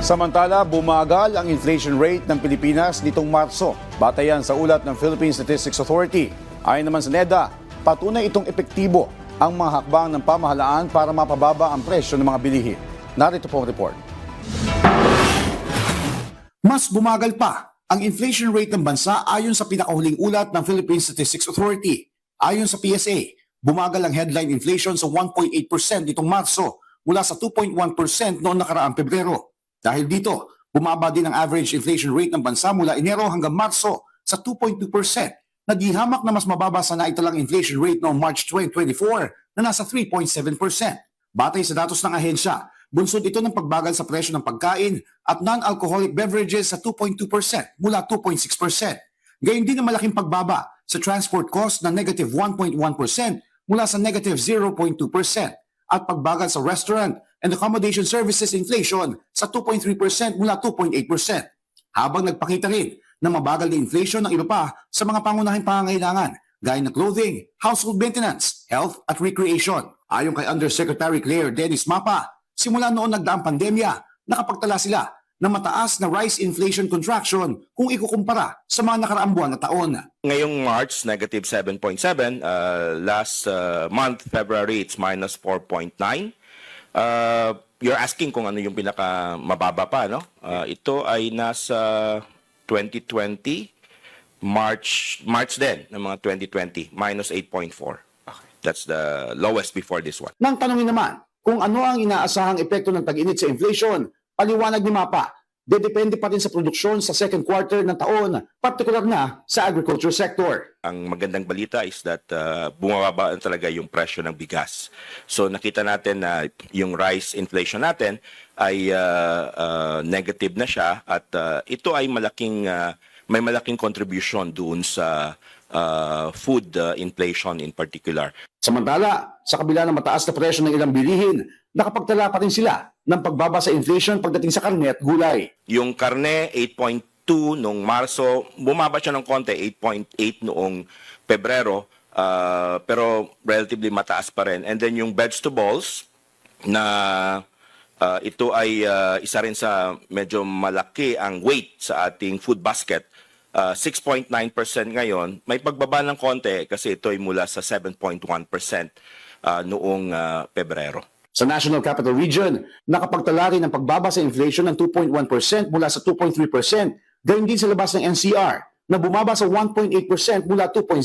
Samantala, bumagal ang inflation rate ng Pilipinas nitong Marso. Batayan sa ulat ng Philippine Statistics Authority. Ayon naman sa NEDA, patunay itong epektibo ang mga hakbang ng pamahalaan para mapababa ang presyo ng mga bilihin. Narito po ang report. Mas bumagal pa ang inflation rate ng bansa ayon sa pinakahuling ulat ng Philippine Statistics Authority. Ayon sa PSA, bumagal ang headline inflation sa 1.8% nitong Marso mula sa 2.1% noong nakaraang Pebrero. Dahil dito, bumaba din ang average inflation rate ng bansa mula Enero hanggang Marso sa 2.2%, naghihamak na mas mababa sa naitalang inflation rate noong March 2024 na nasa 3.7%. Batay sa datos ng ahensya, bunsod ito ng pagbagal sa presyo ng pagkain at non-alcoholic beverages sa 2.2% mula 2.6%. Gayon din ang malaking pagbaba sa transport cost na negative 1.1% mula sa negative 0.2% at pagbagal sa restaurant and accommodation services inflation sa 2.3% mula 2.8%. Habang nagpakita rin na mabagal na inflation ng iba pa sa mga pangunahing pangangailangan gaya ng clothing, household maintenance, health at recreation. Ayon kay Undersecretary Claire Dennis Mapa, simula noon nagdaang pandemya, nakapagtala sila ng mataas na rice inflation contraction kung ikukumpara sa mga nakaraang buwan na taon. Ngayong March, negative 7.7. Last month, February, it's minus 4.9. You're asking kung ano yung pinaka mababa pa, no? Ito ay nasa 2020, March din ng mga 2020, minus 8.4. That's the lowest before this one. Nang tanongin naman kung ano ang inaasahang epekto ng tag-init sa inflation, paliwanag ni Mapa, depende pa rin sa produksyon sa second quarter ng taon, partikular na sa agriculture sector. Ang magandang balita is that bumababa talaga yung presyo ng bigas. So nakita natin na yung rice inflation natin ay negative na siya at ito ay may malaking contribution doon sa food inflation in particular. Samantala, sa kabila ng mataas na presyo ng ilang bilihin, nakapagtala pa rin sila ng pagbaba sa inflation pagdating sa karne at gulay. Yung karne, 8.2 noong Marso, bumaba siya ng konti, 8.8 noong Pebrero, pero relatively mataas pa rin. And then yung vegetables, na ito ay isa rin sa medyo malaki ang weight sa ating food basket. 6.9% ngayon, may pagbaba ng konti kasi ito ay mula sa 7.1% noong Pebrero. Sa National Capital Region, nakapagtala rin ng pagbaba sa inflation ng 2.1% mula sa 2.3%, gayon din sa labas ng NCR na bumaba sa 1.8% mula 2.0%.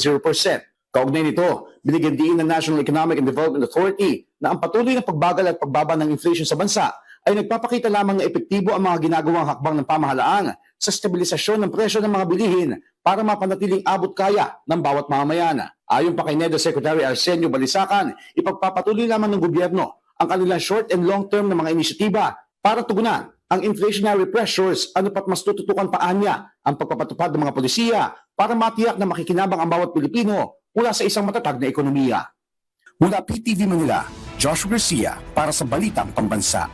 Kaugnay nito, binigyan din ng National Economic and Development Authority na ang patuloy na pagbagal at pagbaba ng inflation sa bansa ay nagpapakita lamang na epektibo ang mga ginagawang hakbang ng pamahalaan sa stabilisasyon ng presyo ng mga bilihin para mapanatiling abot kaya ng bawat mamamayan. Ayon pa kay NEDA Secretary Arsenio Balisacan, ipagpapatuloy lamang ng gobyerno ang kanilang short and long term na mga inisyatiba para tugunan ang inflationary pressures, ano pat mas tututukan pa niya ang pagpapatupad ng mga polisiya para matiyak na makikinabang ang bawat Pilipino mula sa isang matatag na ekonomiya. Mula PTV Manila, Joshua Garcia para sa Balitang Pambansa.